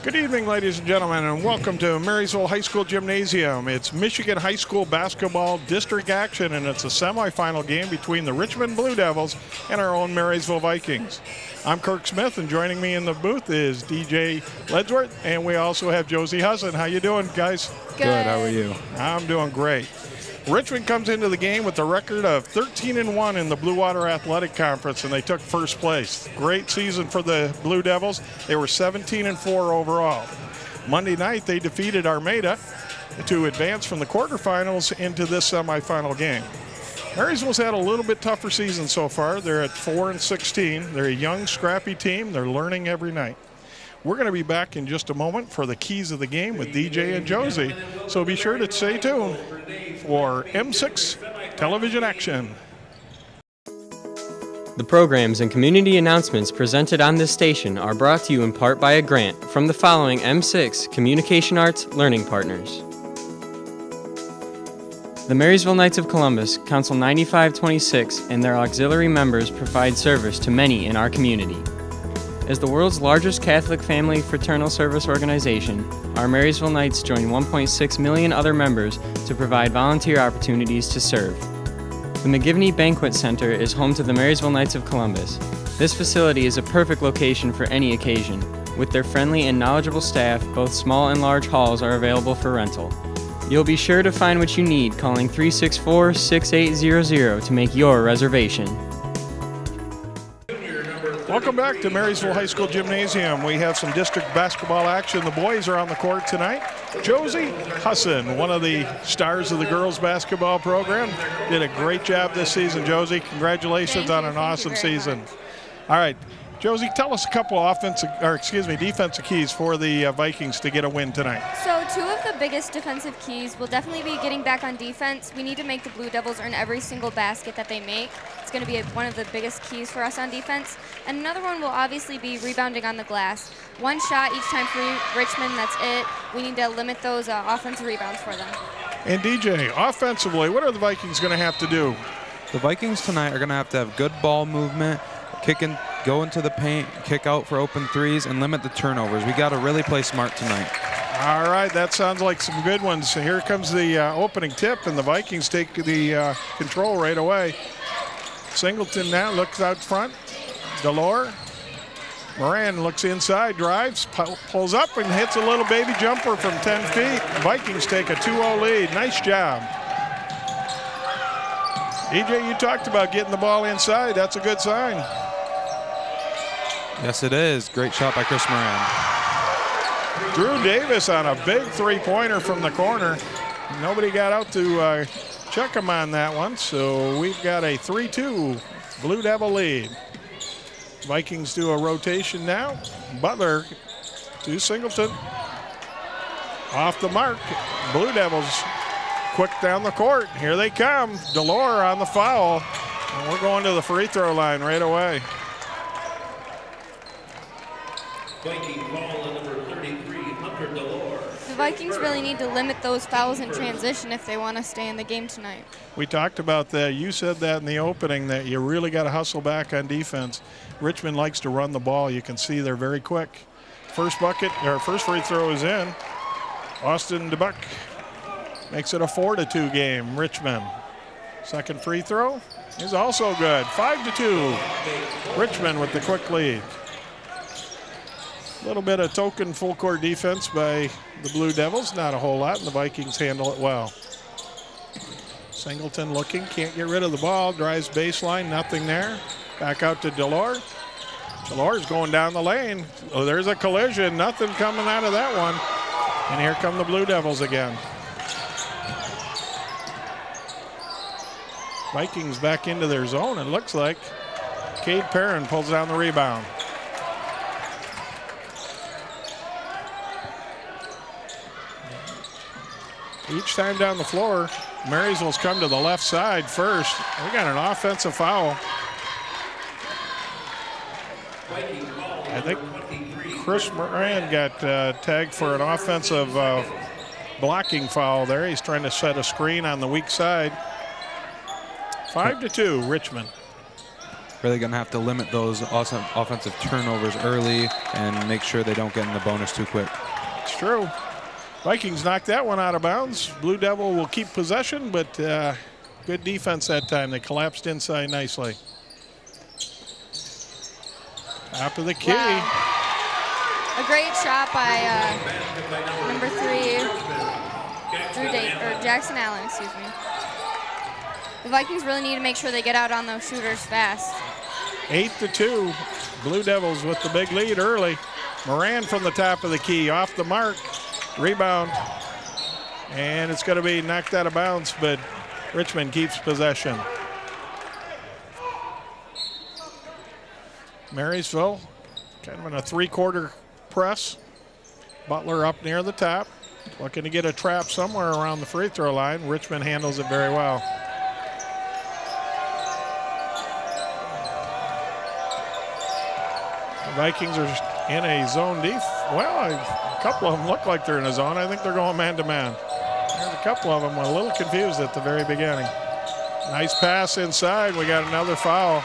Good evening, ladies and gentlemen, and welcome to Marysville High School Gymnasium. It's Michigan High School basketball district action, and it's a semifinal game between the Richmond Blue Devils and our own Marysville Vikings. I'm Kirk Smith, and joining me in the booth is DJ Ledsworth, and we also have Josie Husson. How you doing, guys? Good. How are you? I'm doing great. Richmond comes into the game with a record of 13-1 in the Blue Water Athletic Conference, and they took first place. Great season for the Blue Devils. They were 17-4 overall. Monday night, they defeated Armada to advance from the quarterfinals into this semifinal game. Marysville's had a little bit tougher season so far. They're at 4-16. They're a young, scrappy team. They're learning every night. We're going to be back in just a moment for the keys of the game with DJ and Josie, so be sure to stay tuned for M6 Television Action. The programs and community announcements presented on this station are brought to you in part by a grant from the following M6 Communication Arts Learning Partners. The Marysville Knights of Columbus, Council 9526, and their auxiliary members provide service to many in our community. As the world's largest Catholic family fraternal service organization, our Marysville Knights join 1.6 million other members to provide volunteer opportunities to serve. The McGivney Banquet Center is home to the Marysville Knights of Columbus. This facility is a perfect location for any occasion. With their friendly and knowledgeable staff, both small and large halls are available for rental. You'll be sure to find what you need calling 364-6800 to make your reservation. Welcome back to Marysville High School Gymnasium. We have some district basketball action. The boys are on the court tonight. Josie Husson, one of the stars of the girls basketball program, did a great job this season. Josie, congratulations on an awesome season. All right, Josie, tell us a couple defensive keys for the Vikings to get a win tonight. So two of the biggest defensive keys will definitely be getting back on defense. We need to make the Blue Devils earn every single basket that they make. It's going to be one of the biggest keys for us on defense. And another one will obviously be rebounding on the glass. One shot each time for Richmond, that's it. We need to limit those offensive rebounds for them. And DJ, offensively, what are the Vikings going to have to do? The Vikings tonight are going to have good ball movement, go into the paint, kick out for open threes, and limit the turnovers. We got to really play smart tonight. All right, that sounds like some good ones. So here comes the opening tip, and the Vikings take the control right away. Singleton now looks out front. Delore. Moran looks inside, drives, pulls up, and hits a little baby jumper from 10 feet. Vikings take a 2-0 lead. Nice job. EJ, you talked about getting the ball inside. That's a good sign. Yes, it is. Great shot by Chris Moran. Drew Davis on a big three-pointer from the corner. Nobody got out to check him on that one, so we've got a 3-2 Blue Devil lead. Vikings do a rotation now. Butler to Singleton. Off the mark. Blue Devils quick down the court. Here they come. Delore on the foul. And we're going to the free throw line right away. Viking ball on number 33, Hunter Delore. The Vikings really need to limit those fouls in transition if they want to stay in the game tonight. We talked about that. You said that in the opening, that you really got to hustle back on defense. Richmond likes to run the ball. You can see they're very quick. First free throw is in. Austin DeBuck makes it a 4-2 game, Richmond. Second free throw is also good. 5-2. Richmond with the quick lead. A little bit of token full court defense by the Blue Devils. Not a whole lot, and the Vikings handle it well. Singleton looking, can't get rid of the ball. Drives baseline, nothing there. Back out to Delore. Delore's going down the lane. Oh, there's a collision. Nothing coming out of that one. And here come the Blue Devils again. Vikings back into their zone, it looks like. Cade Perrin pulls down the rebound. Each time down the floor, Marysville's come to the left side first. We got an offensive foul. I think Chris Moran got tagged for an offensive blocking foul there. He's trying to set a screen on the weak side. 5-2, Richmond. really going to have to limit those awesome offensive turnovers early and make sure they don't get in the bonus too quick. It's true. Vikings knocked that one out of bounds. Blue Devil will keep possession, but good defense that time. They collapsed inside nicely. Top of the key. Wow. A great shot by number 3, Jackson Allen, excuse me. The Vikings really need to make sure they get out on those shooters fast. 8-2. Blue Devils with the big lead early. Moran from the top of the key, off the mark. Rebound. And it's going to be knocked out of bounds, but Richmond keeps possession. Marysville, kind of in a three-quarter press. Butler up near the top, looking to get a trap somewhere around the free throw line. Richmond handles it very well. The Vikings are in a zone def. Well, a couple of them look like they're in a zone. I think they're going man-to-man. There's a couple of them were a little confused at the very beginning. Nice pass inside. We got another foul.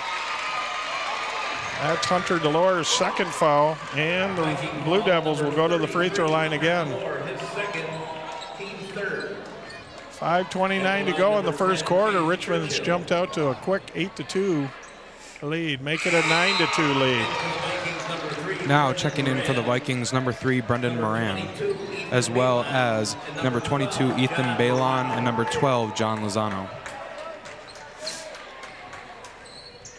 That's Hunter Delores' second foul, and the Blue Devils will go to the free throw line again. 5:29 to go in the first quarter. Richmond's jumped out to a quick 8-2 lead, make it a 9-2 lead. Now checking in for the Vikings, number 3, Brendan Moran, as well as number 22, Ethan Balon, and number 12, John Lozano.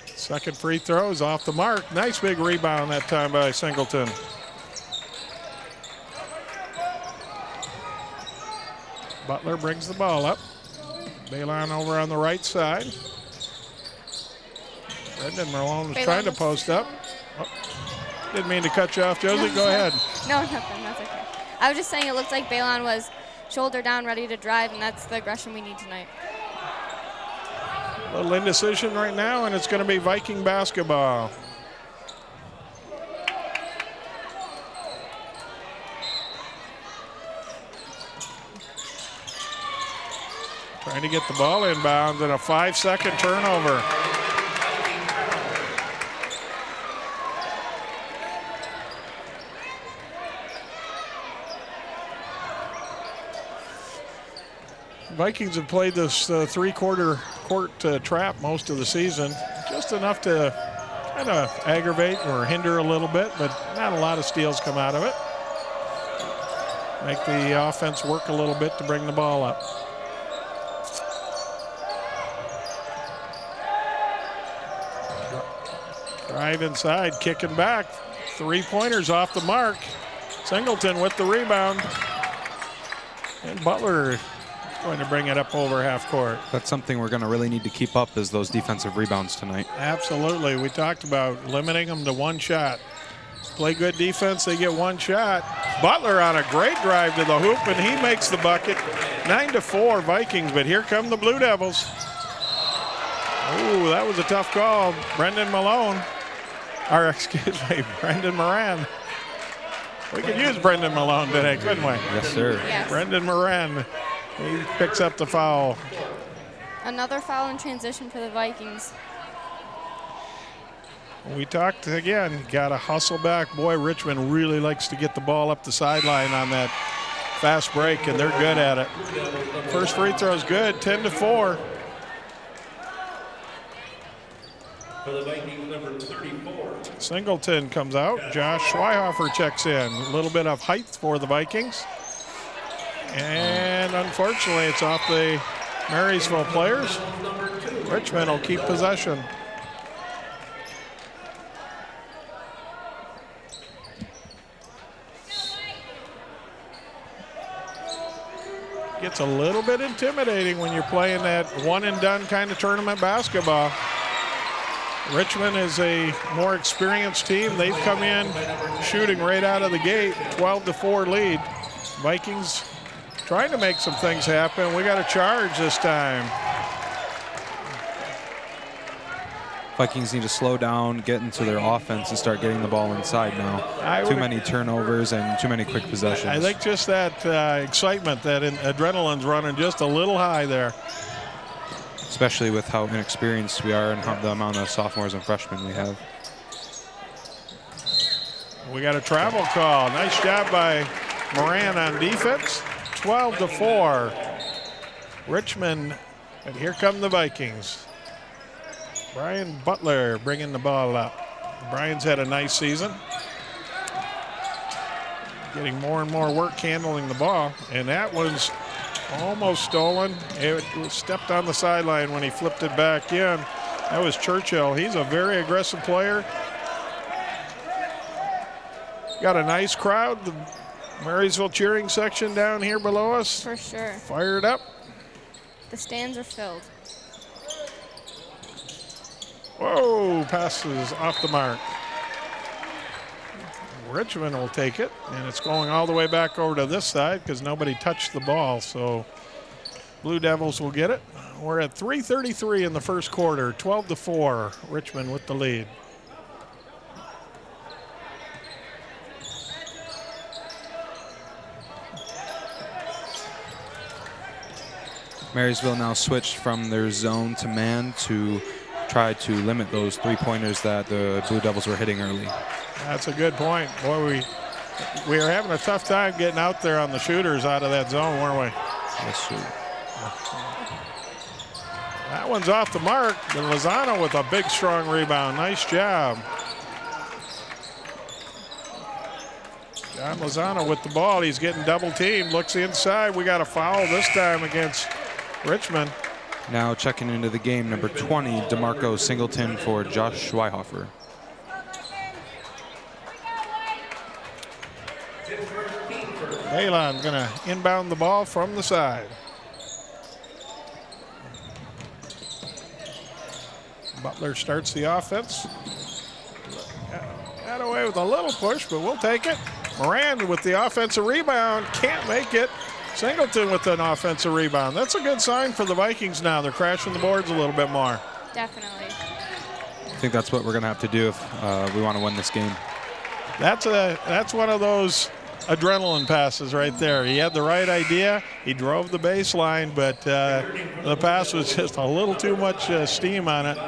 Second free throw is off the mark. Nice big rebound that time by Singleton. Butler brings the ball up. Balon over on the right side. Brendan Malone was trying to post up. Oh, didn't mean to cut you off, Josie. Go ahead. No, nothing. That's okay. I was just saying it looked like Balon was shoulder down, ready to drive, and that's the aggression we need tonight. A little indecision right now, and it's going to be Viking basketball. Trying to get the ball inbounds and a 5-second turnover. Vikings have played this three-quarter court trap most of the season, just enough to kind of aggravate or hinder a little bit, but not a lot of steals come out of it. Make the offense work a little bit to bring the ball up. Drive inside, kicking back. Three-pointers off the mark. Singleton with the rebound. And Butler going to bring it up over half court. That's something we're going to really need to keep up, is those defensive rebounds tonight. Absolutely. We talked about limiting them to one shot. Play good defense, they get one shot. Butler on a great drive to the hoop, and he makes the bucket. 9-4 Vikings, but here come the Blue Devils. Ooh, that was a tough call. Brendan Malone, or excuse me, Brendan Moran. We could use Brendan Malone today, couldn't we? Yes, sir. Yes. Brendan Moran, he picks up the foul. Another foul in transition for the Vikings. We talked again, got to hustle back. Boy, Richmond really likes to get the ball up the sideline on that fast break, and they're good at it. First free throw is good, 10-4. For the Vikings, number 34. Singleton comes out. Josh Schweiger checks in. A little bit of height for the Vikings. And unfortunately, it's off the Marysville players. Richmond will keep possession. Gets a little bit intimidating when you're playing that one-and-done kind of tournament basketball. Richmond is a more experienced team. They've come in shooting right out of the gate, 12-4 lead. Vikings trying to make some things happen. We got a charge this time. Vikings need to slow down, get into their offense, and start getting the ball inside now. Too many turnovers and too many quick possessions. I think just that excitement, that adrenaline's running just a little high there. especially with how inexperienced we are and how the amount of sophomores and freshmen we have. We got a travel call. Nice job by Moran on defense. 12-4. Richmond, and here come the Vikings. Brian Butler bringing the ball up. Brian's had a nice season. Getting more and more work handling the ball, and that was almost stolen. It was stepped on the sideline when he flipped it back in. That was Churchill. He's a very aggressive player. Got a nice crowd. The Marysville cheering section down here below us. For sure. Fired up. The stands are filled. Whoa, passes off the mark. Richmond will take it, and it's going all the way back over to this side because nobody touched the ball, so Blue Devils will get it. We're at 3:33 in the first quarter, 12-4, Richmond with the lead. Marysville now switched from their zone to man to try to limit those three-pointers that the Blue Devils were hitting early. That's a good point. Boy, we are having a tough time getting out there on the shooters out of that zone, weren't we? Yes, sir. That one's off the mark. And Lozano with a big, strong rebound. Nice job. John Lozano with the ball. He's getting double teamed. Looks inside. We got a foul this time against Richmond. Now checking into the game, number 20, DeMarco Singleton for Josh Schweihofer. Balon gonna inbound the ball from the side. Butler starts the offense. Got away with a little push, but we'll take it. Moran with the offensive rebound, can't make it. Singleton with an offensive rebound. That's a good sign for the Vikings now. They're crashing the boards a little bit more. Definitely. I think that's what we're gonna have to do if we want to win this game. That's one of those adrenaline passes right there. He had the right idea. He drove the baseline, but the pass was just a little too much steam on it.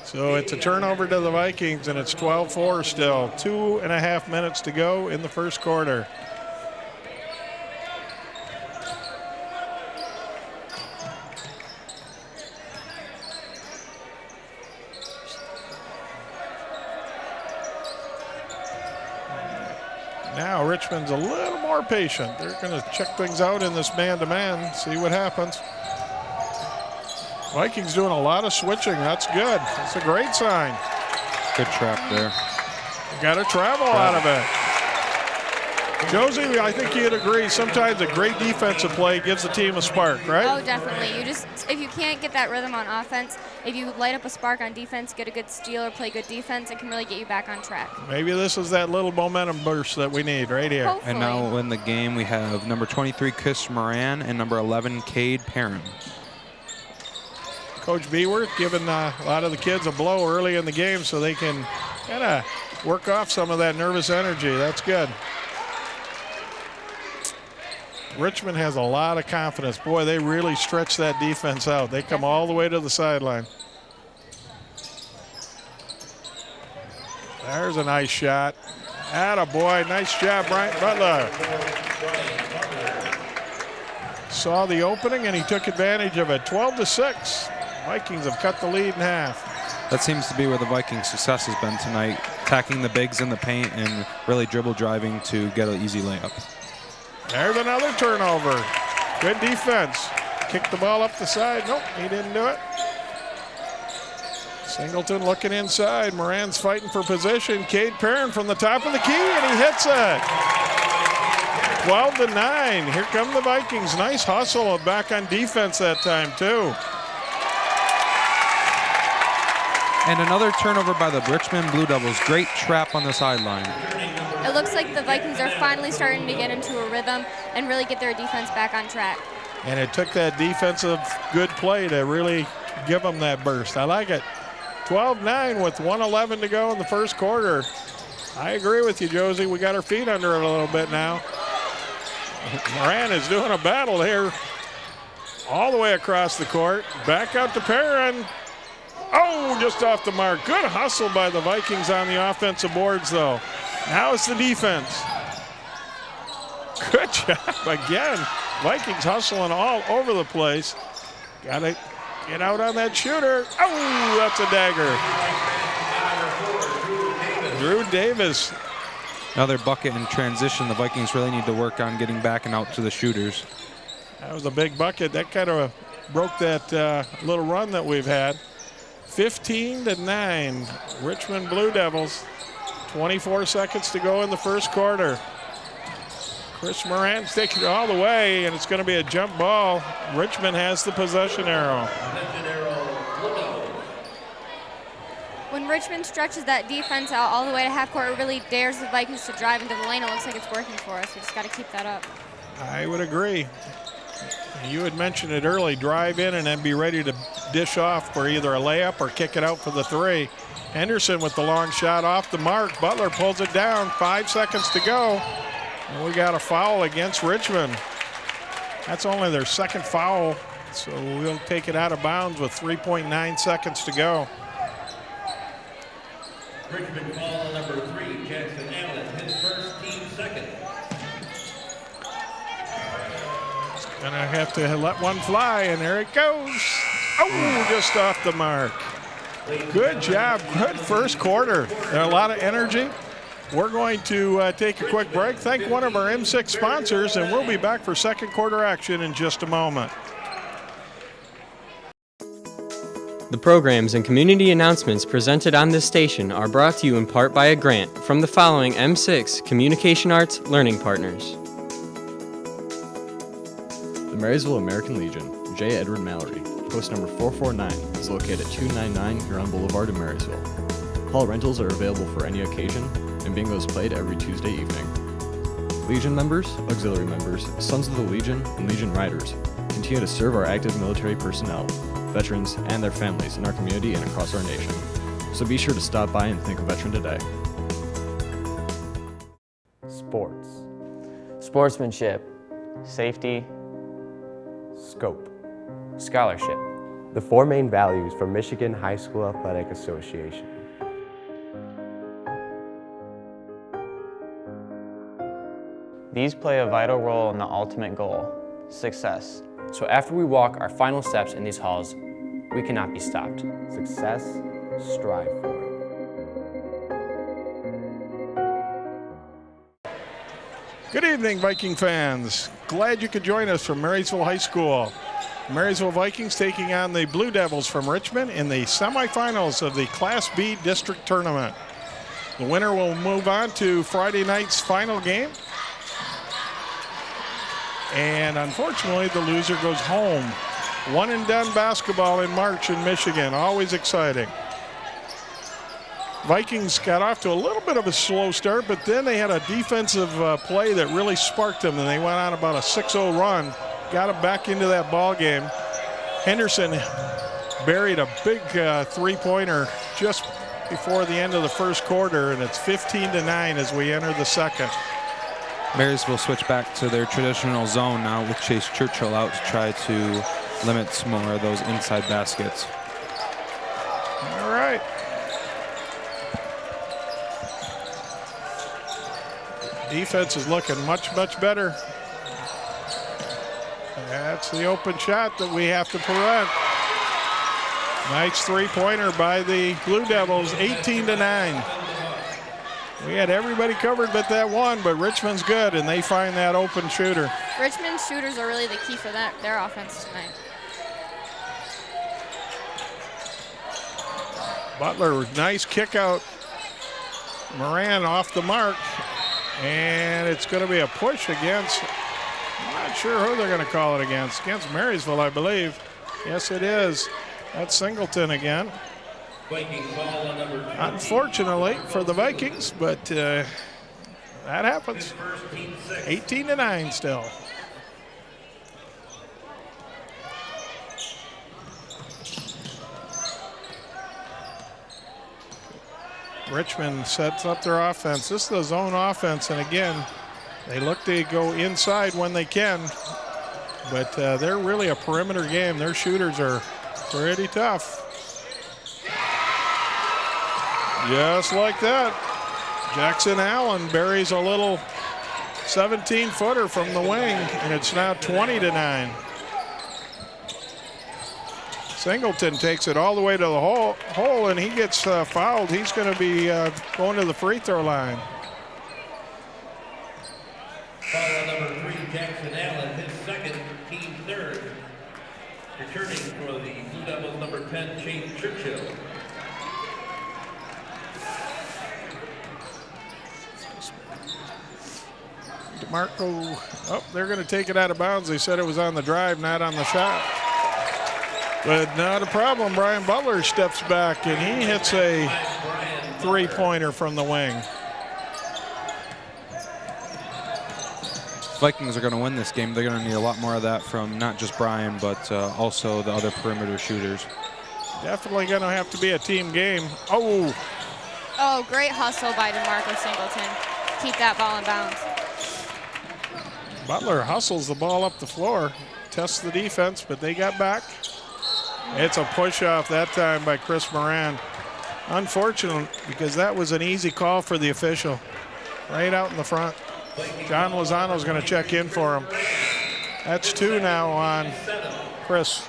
So it's a turnover to the Vikings, and it's 12-4 still. 2.5 minutes to go in the first quarter. Now Richmond's a little more patient. They're going to check things out in this man-to-man, see what happens. Vikings doing a lot of switching. That's good. That's a great sign. Good trap there. Got to travel out of it. Josie, I think you'd agree, sometimes a great defensive play gives the team a spark, right? Oh, definitely. If you can't get that rhythm on offense, if you light up a spark on defense, get a good steal or play good defense, it can really get you back on track. Maybe this is that little momentum burst that we need right here. Hopefully. And now in the game, we have number 23, Chris Moran, and number 11, Cade Perrin. Coach Beworth giving a lot of the kids a blow early in the game so they can kind of work off some of that nervous energy. That's good. Richmond has a lot of confidence. Boy, they really stretch that defense out. They come all the way to the sideline. There's a nice shot. Attaboy, nice job, Brian Butler. Saw the opening and he took advantage of it. 12-6. Vikings have cut the lead in half. That seems to be where the Vikings' success has been tonight, attacking the bigs in the paint and really dribble driving to get an easy layup. There's another turnover. Good defense. Kicked the ball up the side. Nope, he didn't do it. Singleton looking inside. Moran's fighting for position. Cade Perrin from the top of the key, and he hits it. 12-9. Here come the Vikings. Nice hustle back on defense that time, too. And another turnover by the Richmond Blue Devils. Great trap on the sideline. It looks like the Vikings are finally starting to get into a rhythm and really get their defense back on track. And it took that defensive good play to really give them that burst. I like it. 12-9 with 1:11 to go in the first quarter. I agree with you, Josie. We got our feet under it a little bit now. Moran is doing a battle here. all the way across the court. Back out to Perrin. Oh, just off the mark. Good hustle by the Vikings on the offensive boards, though. Now it's the defense. Good job again. Vikings hustling all over the place. Got to get out on that shooter. Oh, that's a dagger. Drew Davis. Another bucket in transition. The Vikings really need to work on getting back and out to the shooters. That was a big bucket. That kind of broke that little run that we've had. 15-9, Richmond Blue Devils. 24 seconds to go in the first quarter. Chris Moran's taking it all the way, and it's going to be a jump ball. Richmond has the possession arrow. When Richmond stretches that defense out all the way to half court, it really dares the Vikings to drive into the lane. It looks like it's working for us. We just got to keep that up. I would agree. You had mentioned it early, drive in and then be ready to dish off for either a layup or kick it out for the three. Henderson with the long shot off the mark. Butler pulls it down, 5 seconds to go. And we got a foul against Richmond. That's only their second foul, so we'll take it out of bounds with 3.9 seconds to go. Richmond foul on number 3, Jackson Allen, his first team second. Gonna have to let one fly, and there it goes. Oh, just off the mark. Good job, good first quarter. A lot of energy. We're going to take a quick break, thank one of our M6 sponsors, and we'll be back for second quarter action in just a moment. The programs and community announcements presented on this station are brought to you in part by a grant from the following M6 Communication Arts Learning Partners. The Marysville American Legion, J. Edward Mallory, post number 449, is located at 299 Huron Boulevard in Marysville. Hall rentals are available for any occasion, and bingo is played every Tuesday evening. Legion members, auxiliary members, Sons of the Legion, and Legion Riders continue to serve our active military personnel, veterans, and their families in our community and across our nation. So be sure to stop by and think of Veteran today. Sports. Sportsmanship, safety, Scope. scholarship. The four main values for Michigan High School Athletic Association. These play a vital role in the ultimate goal, success. So after we walk our final steps in these halls, we cannot be stopped. Success, strive for it. Good evening, Viking fans. Glad you could join us from Marysville High School. Marysville Vikings taking on the Blue Devils from Richmond in the semifinals of the Class B District Tournament. The winner will move on to Friday night's final game. And unfortunately, the loser goes home. One and done basketball in March in Michigan, always exciting. Vikings got off to a little bit of a slow start, but then they had a defensive play that really sparked them, and they went on about a 6-0 run, got them back into that ball game. Henderson buried a big three-pointer just before the end of the first quarter, and it's 15-9 as we enter the second. Marysville switch back to their traditional zone now with Chase Churchill out to try to limit some more of those inside baskets. All right. Defense is looking much, much better. That's the open shot that we have to prevent. Nice three-pointer by the Blue Devils, 18-9. We had everybody covered but that one, but Richmond's good, and they find that open shooter. Richmond's shooters are really the key for their offense tonight. Butler, nice kick out. Moran off the mark, and it's going to be a push against, I'm not sure who they're going to call it against Marysville, I believe. Yes, it is. That's Singleton again. Unfortunately for the Vikings, but that happens. 18-9 still. Richmond sets up their offense. This is the zone offense, and again, they look to go inside when they can. but they're really a perimeter game. Their shooters are pretty tough. Just like that, Jackson Allen buries a little 17-footer from the wing, and it's now 20-9. Singleton takes it all the way to the hole, and he gets fouled. He's going to be going to the free throw line. Foul on number 3, Jackson Allen, his second, team third. Returning for the Blue Devils, number 10, Shane Churchill. DeMarco, oh, they're going to take it out of bounds. They said it was on the drive, not on the shot. But not a problem. Brian Butler steps back, and he hits a three-pointer from the wing. Vikings are going to win this game. They're going to need a lot more of that from not just Brian, but also the other perimeter shooters. Definitely going to have to be a team game. Oh, Oh, great hustle by DeMarco Singleton. Keep that ball in bounds. Butler hustles the ball up the floor, tests the defense, but they got back. It's a push-off that time by Chris Moran. Unfortunate, because that was an easy call for the official. Right out in the front. John Lozano's going to check in for him. That's 2 now on Chris.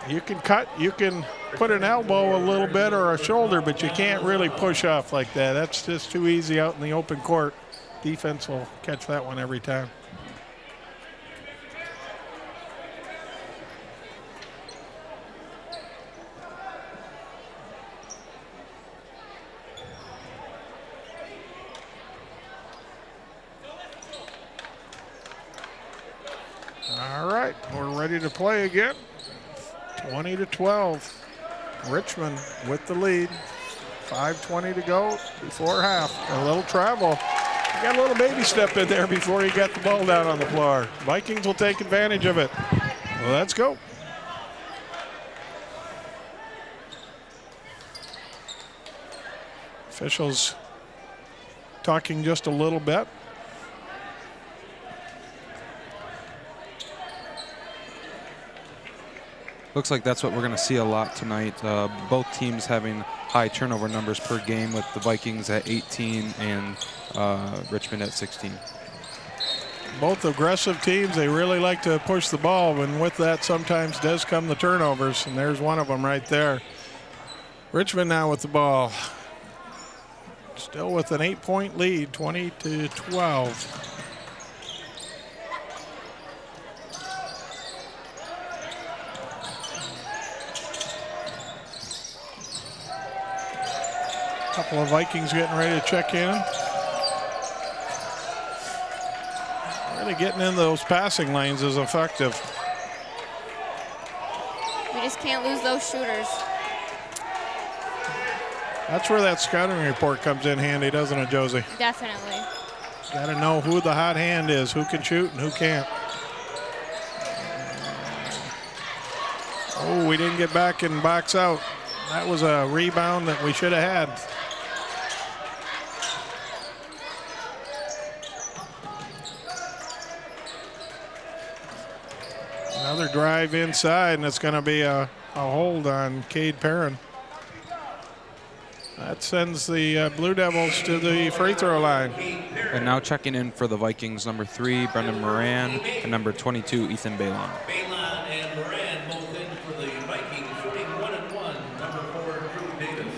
You can cut, you can put an elbow a little bit or a shoulder, but you can't really push off like that. That's just too easy out in the open court. Defense will catch that one every time. All right, we're ready to play again. 20-12. Richmond with the lead. 5:20 to go before half. A little travel. You got a little baby step in there before you got the ball down on the floor. Vikings will take advantage of it. Well, let's go. Officials talking just a little bit. Looks like that's what we're going to see a lot tonight. Both teams having high turnover numbers per game, with the Vikings at 18 and Richmond at 16. Both aggressive teams. They really like to push the ball, and with that sometimes does come the turnovers, and there's one of them right there. Richmond now with the ball. Still with an 8-point lead, 20-12. Couple of Vikings getting ready to check in. Really getting in those passing lanes is effective. We just can't lose those shooters. That's where that scouting report comes in handy, doesn't it, Josie? Definitely. Got to know who the hot hand is, who can shoot and who can't. Oh, we didn't get back and box out. That was a rebound that we should have had. Another drive inside, and it's going to be a hold on Cade Perrin. That sends the Blue Devils to the free throw line. And now checking in for the Vikings, number 3, Brendan Moran, and number 22, Ethan Balon. Balon and Moran both in for the Vikings, shooting 1-1. Number 4, Drew Davis.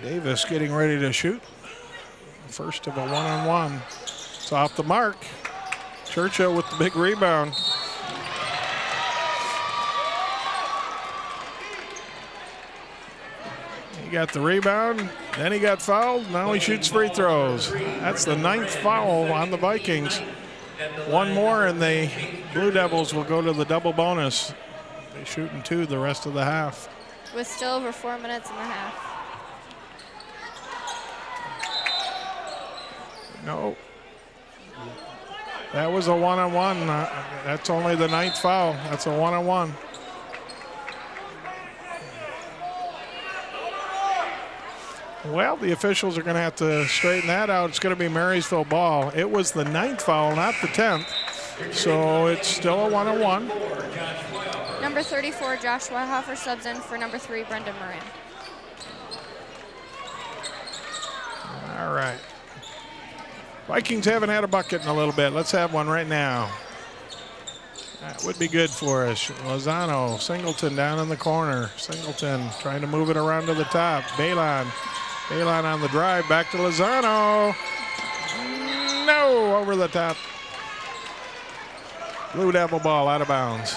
Davis getting ready to shoot. First of a one-on-one. It's off the mark. Churchill with the big rebound. He got the rebound, then he got fouled, now he shoots free throws. That's the 9th foul on the Vikings. One more and the Blue Devils will go to the double bonus. They're shooting 2 the rest of the half. With still over 4 minutes and a half. No. That was a one-on-one. That's only the 9th foul. That's a one-on-one. Well, the officials are going to have to straighten that out. It's going to be Marysville ball. It was the 9th foul, not the 10th. So it's still a 1-on-1. Number 34, Josh Schweiger subs in for number 3, Brendan Moran. All right. Vikings haven't had a bucket in a little bit. Let's have one right now. That would be good for us. Lozano, Singleton down in the corner. Singleton trying to move it around to the top. Balon on the drive, back to Lozano. No, over the top. Blue Devil ball out of bounds.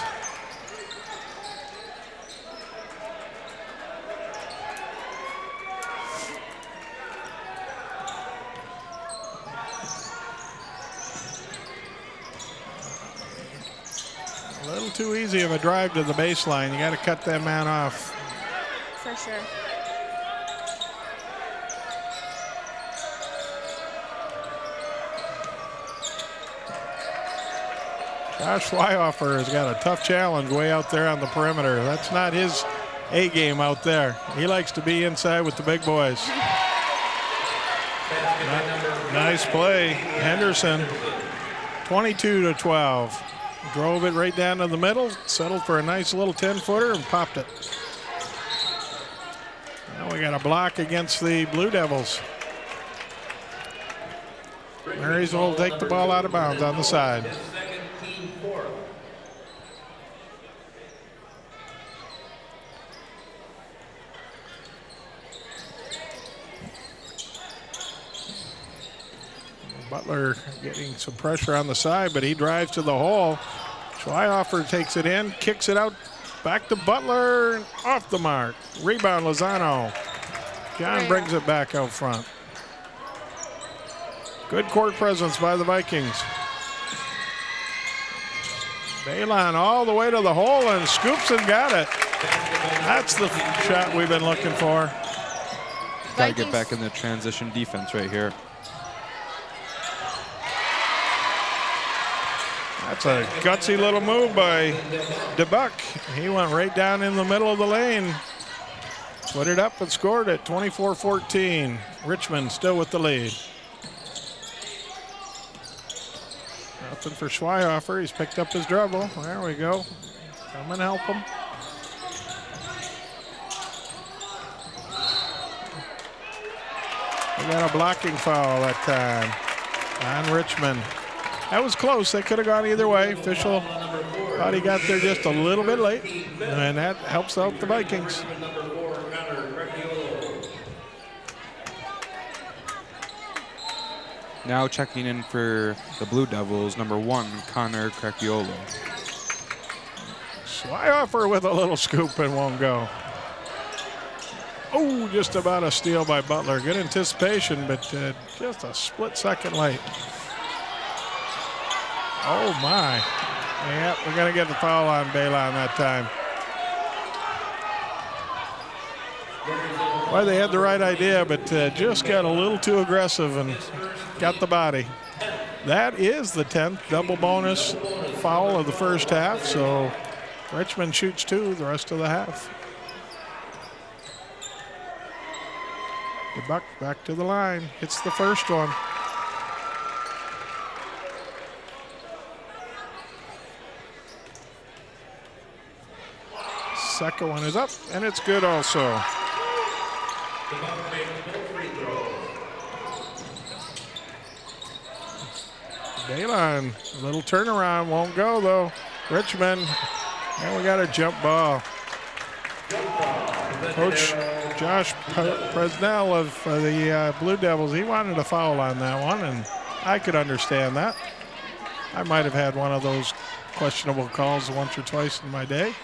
A little too easy of a drive to the baseline. You got to cut that man off. For sure. Josh Schweiger has got a tough challenge way out there on the perimeter. That's not his A game out there. He likes to be inside with the big boys. Nice play. Henderson, 22-12. Drove it right down to the middle, settled for a nice little 10-footer and popped it. Now we got a block against the Blue Devils. Marysville will take the ball out of bounds on the side. Butler getting some pressure on the side, but he drives to the hole. Schweiger takes it in, kicks it out, back to Butler, off the mark. Rebound, Lozano. John brings it back out front. Good court presence by the Vikings. Balon all the way to the hole and scoops and got it. That's the shot we've been looking for. Got to get back in the transition defense right here. That's a gutsy little move by DeBuck. He went right down in the middle of the lane. Put it up and scored it, 24-14. Richmond still with the lead. Nothing for Schweiger. He's picked up his dribble. There we go. Come and help him. We got a blocking foul that time on Richmond. That was close. They could have gone either way. Official thought he got there just a little bit late, and that helps out the Vikings. Now checking in for the Blue Devils, number 1, Connor Crecchiolo. Schweiger with a little scoop and won't go. Oh, just about a steal by Butler. Good anticipation, but just a split second late. Oh, my. Yeah, we're going to get the foul on Balon that time. Well, they had the right idea, but just got a little too aggressive and got the body. That is the 10th double bonus foul of the first half, so Richmond shoots 2 the rest of the half. DeBuck back to the line, hits the first one. Second one is up, and it's good also. Balon, a little turnaround, won't go though. Richmond, and we got a jump ball. Coach Josh Presnell of the Blue Devils, he wanted a foul on that one, and I could understand that. I might have had one of those questionable calls once or twice in my day.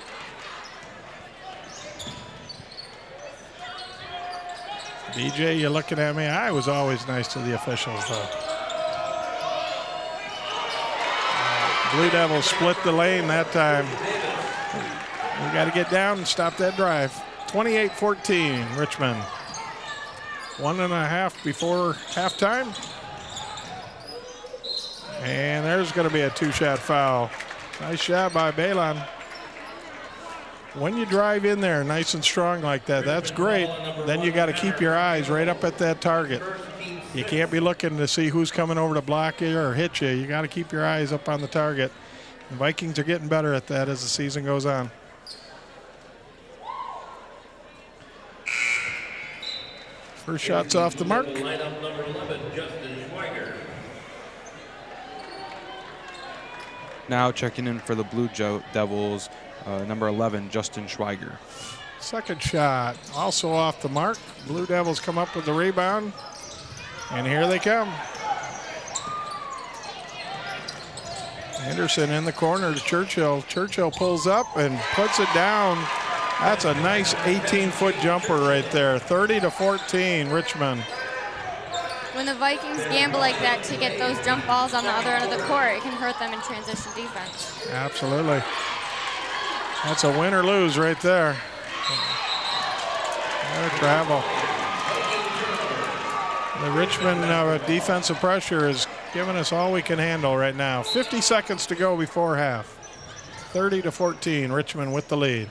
BJ, you're looking at me. I was always nice to the officials, though. Blue Devils split the lane that time. We got to get down and stop that drive. 28-14, Richmond. 1.5 before halftime. And there's going to be a 2-shot foul. Nice shot by Balon. when you drive in there nice and strong like that, that's great. Then you got to keep your eyes right up at that target. You can't be looking to see who's coming over to block you or hit you. You got to keep your eyes up on the target. The Vikings are getting better at that as the season goes on. First shot's off the mark. Lineup number 11, Justin Schweiger. Now checking in for the Blue Devils, number 11, Justin Schweiger. Second shot, also off the mark. Blue Devils come up with the rebound, and here they come. Anderson in the corner to Churchill. Churchill pulls up and puts it down. That's a nice 18-foot jumper right there. 30-14, Richmond. When the Vikings gamble like that to get those jump balls on the other end of the court, it can hurt them in transition defense. Absolutely. That's a win or lose right there. Their travel. The Richmond defensive pressure is giving us all we can handle right now. 50 seconds to go before half. 30-14, Richmond with the lead.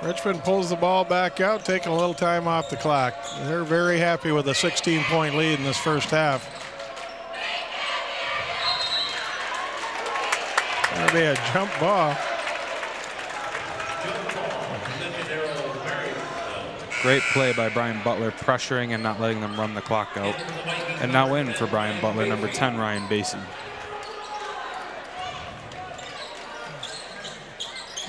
Richmond pulls the ball back out, taking a little time off the clock. They're very happy with a 16-point lead in this first half. That'll be a jump ball. Great play by Brian Butler, pressuring and not letting them run the clock out. And now in for Brian Butler, number 10, Ryan Bassy.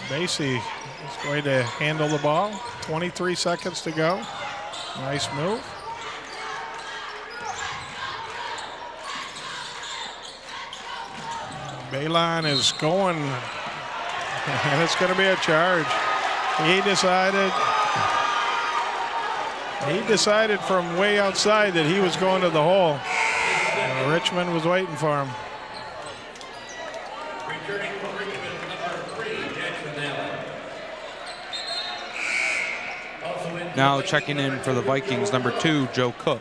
Bassy is going to handle the ball. 23 seconds to go. Nice move. Balon is going, and it's going to be a charge. He decided from way outside that he was going to the hole. Richmond was waiting for him. Returning from Richmond, number 3, Jackson Allen. Now checking in for the Vikings, number 2, Joe Cook.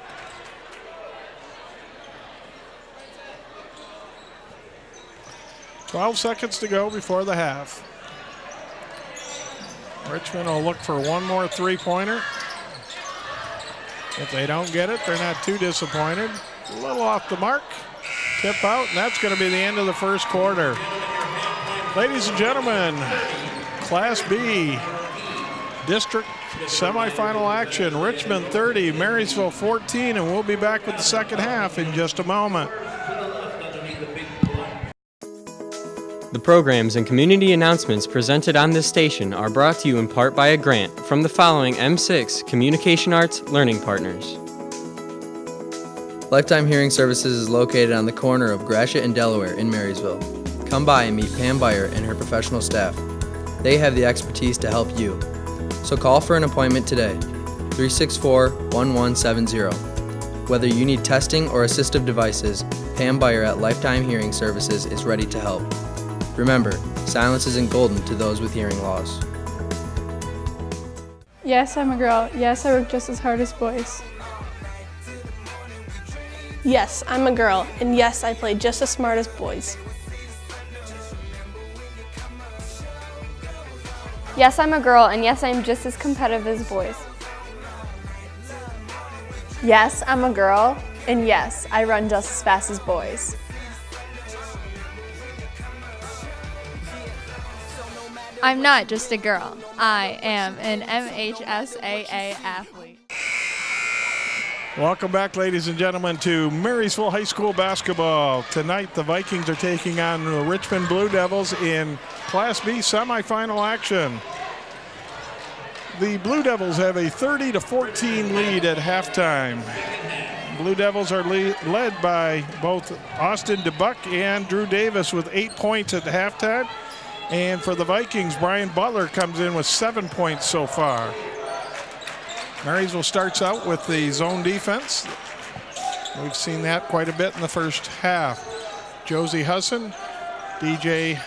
"12 seconds to go before the half. Richmond will look for one more three-pointer. If they don't get it, they're not too disappointed. A little off the mark. Tip out, and that's going to be the end of the first quarter. Ladies and gentlemen, Class B District semifinal action. Richmond 30, Marysville 14, and we'll be back with the second half in just a moment. The programs and community announcements presented on this station are brought to you in part by a grant from the following M6 Communication Arts Learning Partners. Lifetime Hearing Services is located on the corner of Gratiot and Delaware in Marysville. Come by and meet Pam Byer and her professional staff. They have the expertise to help you. So call for an appointment today, 364-1170. Whether you need testing or assistive devices, Pam Byer at Lifetime Hearing Services is ready to help. Remember, silence isn't golden to those with hearing loss. Yes, I'm a girl. Yes, I work just as hard as boys. Yes, I'm a girl, and yes, I play just as smart as boys. Yes, I'm a girl, and yes, I'm just as competitive as boys. Yes, I'm a girl, and yes, I run just as fast as boys. I'm not just a girl. I am an MHSAA athlete. Welcome back, ladies and gentlemen, to Marysville High School basketball. Tonight, the Vikings are taking on the Richmond Blue Devils in Class B semifinal action. The Blue Devils have a 30-14 lead at halftime. Blue Devils are led by both Austin DeBuck and Drew Davis with 8 points at halftime. And for the Vikings, Brian Butler comes in with 7 points so far. Marysville starts out with the zone defense. We've seen that quite a bit in the first half. Josie Husson, DJ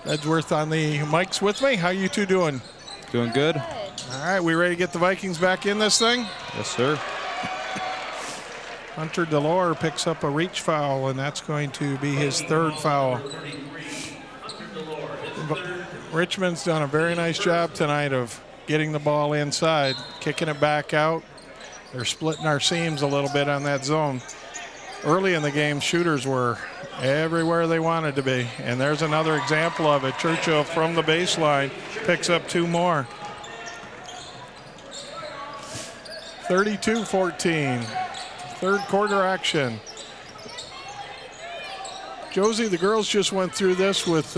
Edgeworth on the mics with me. How you two doing? Doing good. All right, we ready to get the Vikings back in this thing? Yes, sir. Hunter Delore picks up a reach foul, and that's going to be his third foul. Richmond's done a very nice job tonight of getting the ball inside, kicking it back out. They're splitting our seams a little bit on that zone. Early in the game, shooters were everywhere they wanted to be, and there's another example of it. Churchill from the baseline picks up 2 more. 32-14. Third quarter action. Josie, the girls just went through this with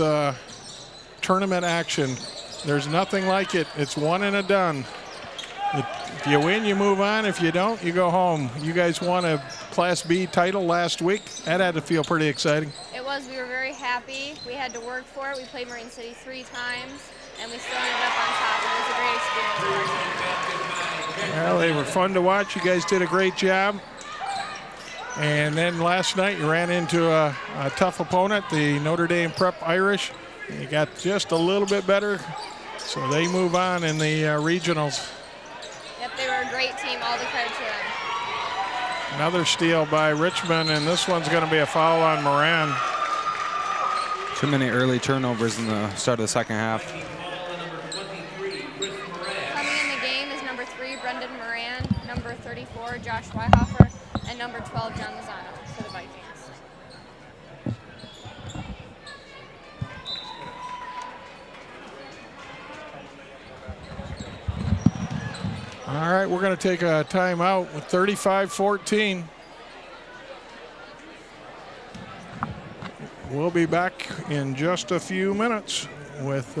tournament action. There's nothing like it. It's one and a done. If you win, you move on. If you don't, you go home. You guys won a Class B title last week. That had to feel pretty exciting. It was. We were very happy. We had to work for it. We played Marine City 3 times, and we still ended up on top. It was a great experience for our team. Well, they were fun to watch. You guys did a great job. And then last night you ran into a tough opponent, the Notre Dame Prep Irish. You got just a little bit better, so they move on in the regionals. Yep, they were a great team. All the credit to them. Another steal by Richmond, and this one's going to be a foul on Moran. Too many early turnovers in the start of the second half. Coming in the game is number 3, Brendan Moran, number 34, Josh Schweiger, and number 12, John Lozano for the Vikings. All right, we're going to take a timeout with 35-14. We'll be back in just a few minutes with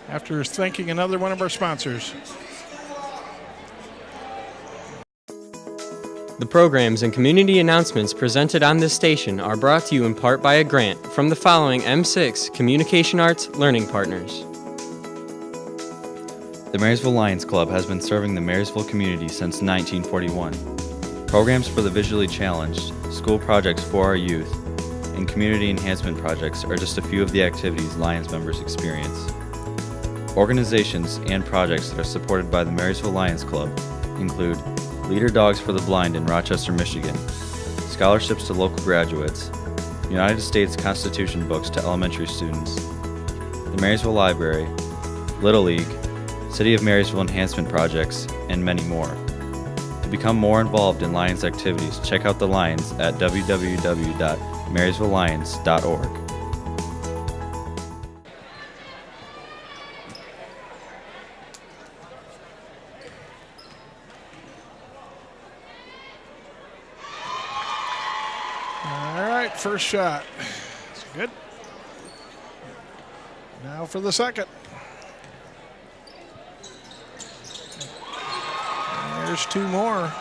after thanking another one of our sponsors. The programs and community announcements presented on this station are brought to you in part by a grant from the following M6 Communication Arts Learning Partners. The Marysville Lions Club has been serving the Marysville community since 1941. Programs for the visually challenged, school projects for our youth, and community enhancement projects are just a few of the activities Lions members experience. Organizations and projects that are supported by the Marysville Lions Club include Leader Dogs for the Blind in Rochester, Michigan, scholarships to local graduates, United States Constitution books to elementary students, the Marysville Library, Little League, City of Marysville enhancement projects, and many more. To become more involved in Lions activities, check out the Lions at www.marysvillelions.org. All right, first shot. That's good. Now for the second. There's 2 more.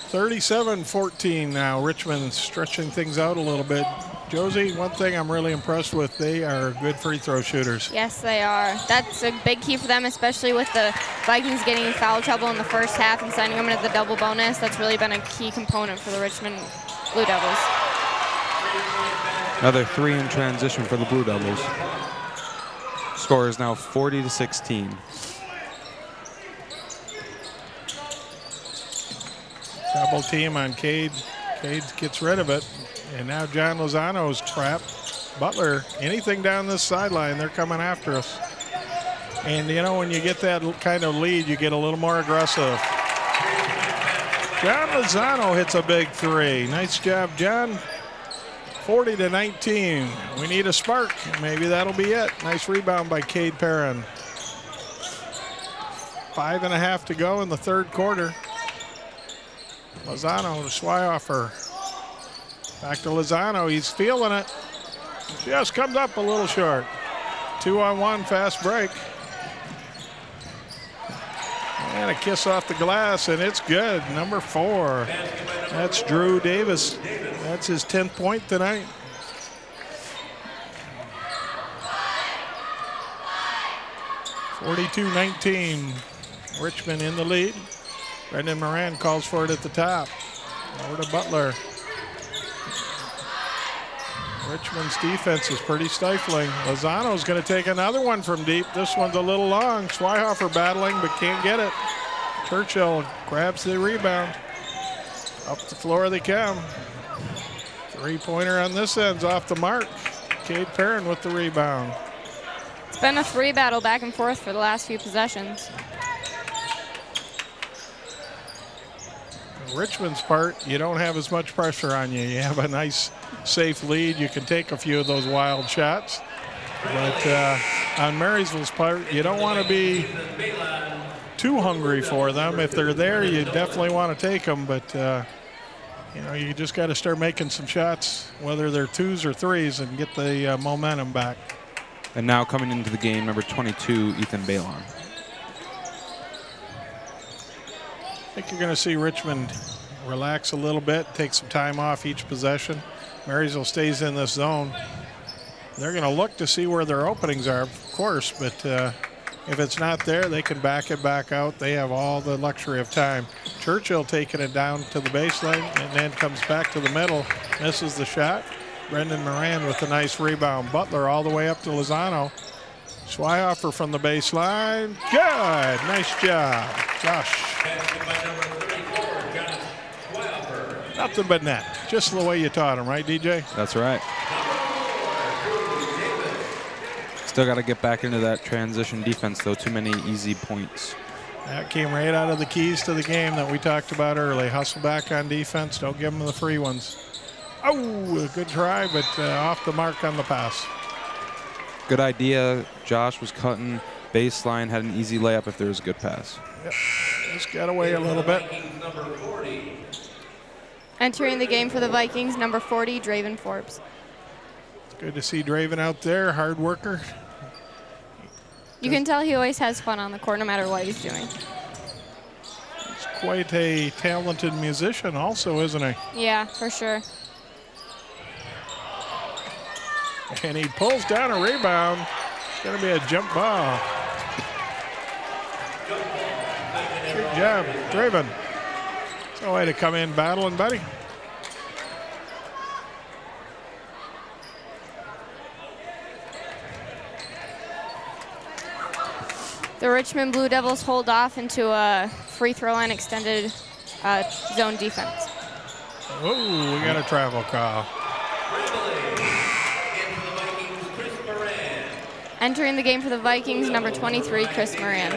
37-14 now. Richmond stretching things out a little bit. Josie, one thing I'm really impressed with, they are good free throw shooters. Yes, they are. That's a big key for them, especially with the Vikings getting in foul trouble in the first half and signing them into the double bonus. That's really been a key component for the Richmond Blue Devils. Another 3 in transition for the Blue Devils. Score is now 40-16. Double team on Cade. Cade gets rid of it. And now John Lozano's trapped. Butler, anything down this sideline, they're coming after us. And, you know, when you get that kind of lead, you get a little more aggressive. John Lozano hits a big 3. Nice job, John. 40-19. We need a spark. Maybe that'll be it. Nice rebound by Cade Perrin. 5.5 to go in the third quarter. Lozano to Schweiger. Back to Lozano. He's feeling it. Just comes up a little short. 2-on-1 fast break. And a kiss off the glass, and it's good. Number 4. That's Drew Davis. That's his 10th point tonight. (42-19). Richmond in the lead. Brendan Moran calls for it at the top. Over to Butler. Richmond's defense is pretty stifling. Lozano's going to take another one from deep. This one's a little long. Schweiger battling, but can't get it. Churchill grabs the rebound. Up the floor they come. Three-pointer on this end's off the mark. Cade Perrin with the rebound. It's been a three battle back and forth for the last few possessions. Richmond's part, you don't have as much pressure on you. You have a nice, safe lead. You can take a few of those wild shots. But on Marysville's part, you don't want to be too hungry for them. If they're there, you definitely want to take them. But, you know, you just got to start making some shots, whether they're twos or threes, and get the momentum back. And now coming into the game, number 22, Ethan Balon. I think you're going to see Richmond relax a little bit, take some time off each possession. Marysville stays in this zone. They're going to look to see where their openings are, of course, but if it's not there, they can back it back out. They have all the luxury of time. Churchill taking it down to the baseline and then comes back to the middle, misses the shot. Brendan Moran with a nice rebound. Butler all the way up to Lozano. Schweiger from the baseline. Good. Nice job, Josh. Nothing but net. Just the way you taught him, right, DJ? That's right. Still got to get back into that transition defense, though. Too many easy points. That came right out of the keys to the game that we talked about early. Hustle back on defense. Don't give them the free ones. Oh, a good try, but off the mark on the pass. Good idea. Josh was cutting baseline, had an easy layup if there was a good pass. Yep. Just got away a little bit. Entering the game for the Vikings, number 40, Draven Forbes. It's good to see Draven out there, hard worker. You can tell he always has fun on the court no matter what he's doing. He's quite a talented musician also, isn't he? Yeah, for sure. And he pulls down a rebound. It's going to be a jump ball. Good job, Draven. It's no way to come in battling, buddy. The Richmond Blue Devils hold off into a free throw line extended zone defense. Oh, we got a travel call. Entering the game for the Vikings, number 23, Chris Moran.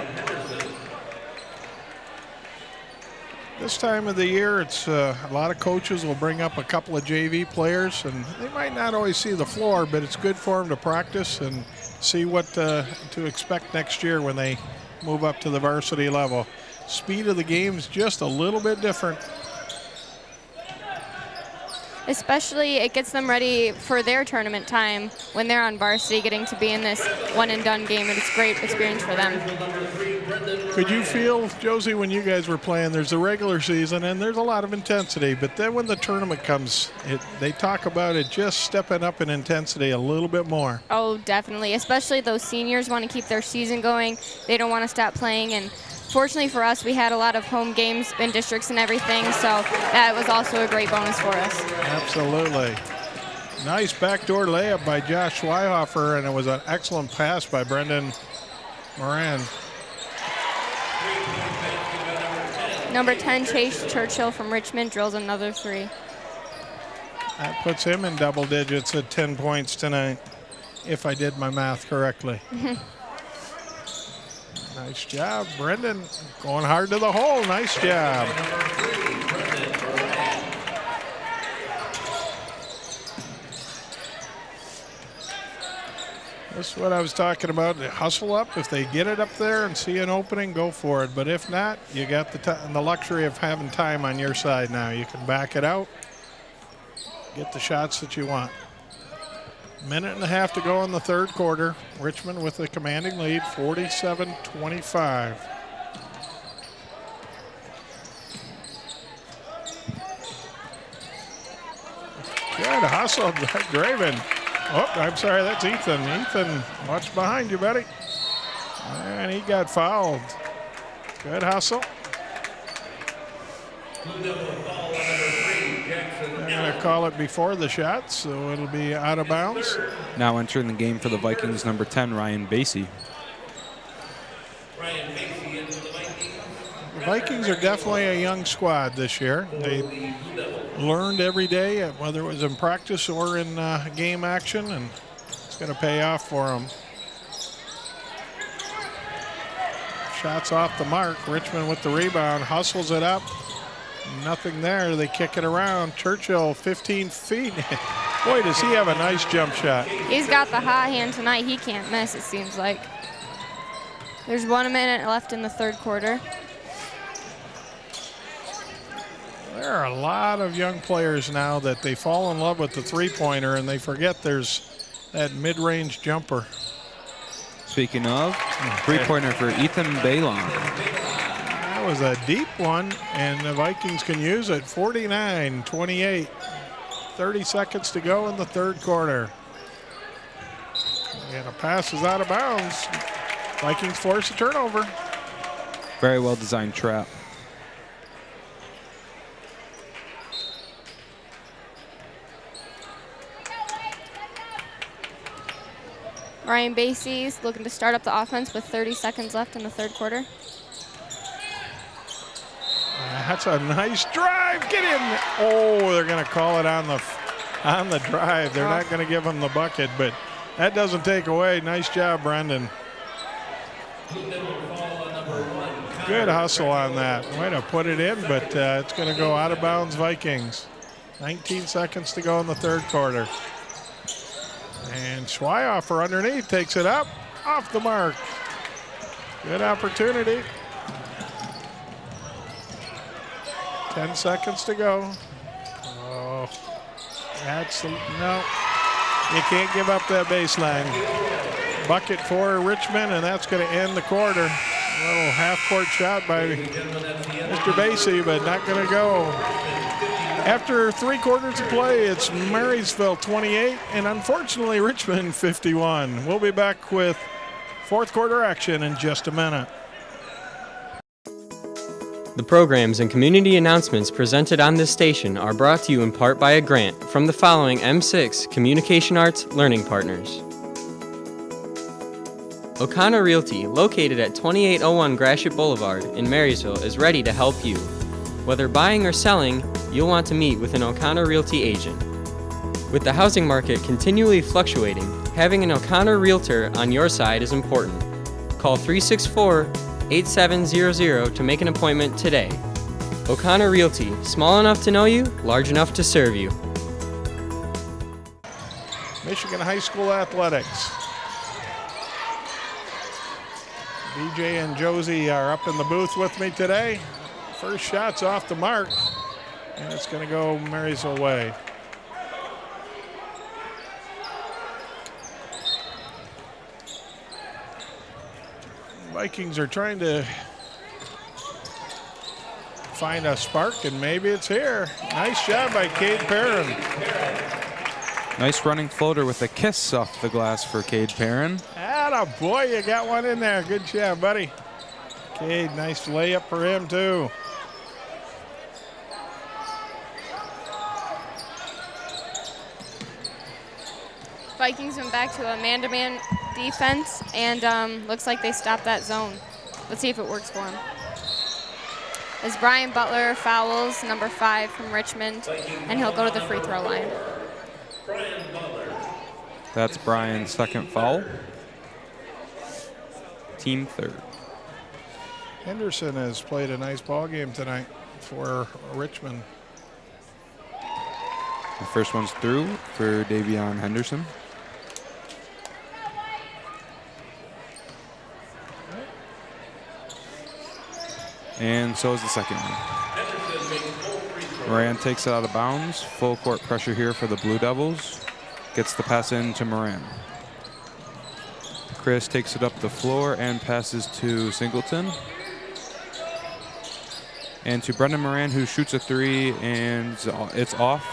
This time of the year, it's a lot of coaches will bring up a couple of JV players, and they might not always see the floor, but it's good for them to practice and see what to expect next year when they move up to the varsity level. Speed of the game is just a little bit different. Especially it gets them ready for their tournament time when they're on varsity, getting to be in this one and done game, and it's a great experience for them. Could you feel, Josie, when you guys were playing, there's a regular season and there's a lot of intensity, but then when the tournament comes, they talk about it just stepping up in intensity a little bit more. Oh, definitely. Especially those seniors want to keep their season going. They don't want to stop playing, and fortunately for us, we had a lot of home games in districts and everything, so that was also a great bonus for us. Absolutely. Nice backdoor layup by Josh Schweiger, and it was an excellent pass by Brendan Moran. Number 10, Chase Churchill from Richmond drills another three. That puts him in double digits at 10 points tonight, if I did my math correctly. Nice job, Brendan. Going hard to the hole. Nice job. This is what I was talking about. Hustle up. If they get it up there and see an opening, go for it. But if not, you got the luxury of having time on your side now. You can back it out, get the shots that you want. Minute and a half to go in the third quarter. Richmond with a commanding lead, 47-25. Good hustle, Draven. Oh, I'm sorry, that's Ethan. Ethan, watch behind you, buddy. And he got fouled. Good hustle. They're going to call it before the shot, so it'll be out of bounds. Now entering the game for the Vikings, number 10, Ryan Bassy. The Vikings are definitely a young squad this year. They learned every day, whether it was in practice or in game action, and it's going to pay off for them. Shots off the mark. Richmond with the rebound, hustles it up. Nothing there. They kick it around. Churchill, 15 feet. Boy, does he have a nice jump shot. He's got the hot hand tonight. He can't miss, it seems like. There's 1 minute left in the third quarter. There are a lot of young players now that they fall in love with the three-pointer and they forget there's that mid-range jumper. Speaking of, three-pointer for Ethan Balon. That was a deep one, and the Vikings can use it. 49-28. 30 seconds to go in the third quarter. And a pass is out of bounds. Vikings force a turnover. Very well designed trap. Ryan Bassy's looking to start up the offense with 30 seconds left in the third quarter. That's a nice drive. Get in. Oh, they're going to call it on the drive. They're not going to give him the bucket, but that doesn't take away. Nice job, Brendan. Good hustle on that. Way to put it in, but it's going to go out of bounds, Vikings. 19 seconds to go in the third quarter. And Schweiger underneath takes it up, off the mark. Good opportunity. 10 seconds to go. Oh, that's no. You can't give up that baseline. Bucket for Richmond, and that's going to end the quarter. A little half-court shot by Mr. Bassy, but not going to go. After 3 quarters of play, it's Marysville 28, and unfortunately Richmond 51. We'll be back with fourth quarter action in just a minute. The programs and community announcements presented on this station are brought to you in part by a grant from the following M6 Communication Arts Learning Partners. O'Connor Realty, located at 2801 Gratiot Boulevard in Marysville, is ready to help you. Whether buying or selling, you'll want to meet with an O'Connor Realty agent. With the housing market continually fluctuating, having an O'Connor Realtor on your side is important. Call 364-8700 to make an appointment today. O'Connor Realty, small enough to know you, large enough to serve you. Michigan High School Athletics. BJ and Josie are up in the booth with me today. First shot's off the mark, and it's going to go Marysville way. Vikings are trying to find a spark, and maybe it's here. Nice job by Cade Perrin. Nice running floater with a kiss off the glass for Cade Perrin. Atta boy, you got one in there. Good job, buddy. Cade, nice layup for him, too. Vikings went back to a man-to-man defense, and looks like they stopped that zone. Let's see if it works for them. As Brian Butler fouls number 5 from Richmond, and he'll go to the free throw line. That's Brian's second foul. Team third. Henderson has played a nice ball game tonight for Richmond. The first one's through for Davion Henderson. And so is the second one. Moran takes it out of bounds. Full court pressure here for the Blue Devils. Gets the pass in to Moran. Chris takes it up the floor and passes to Singleton. And to Brendan Moran, who shoots a 3, and it's off.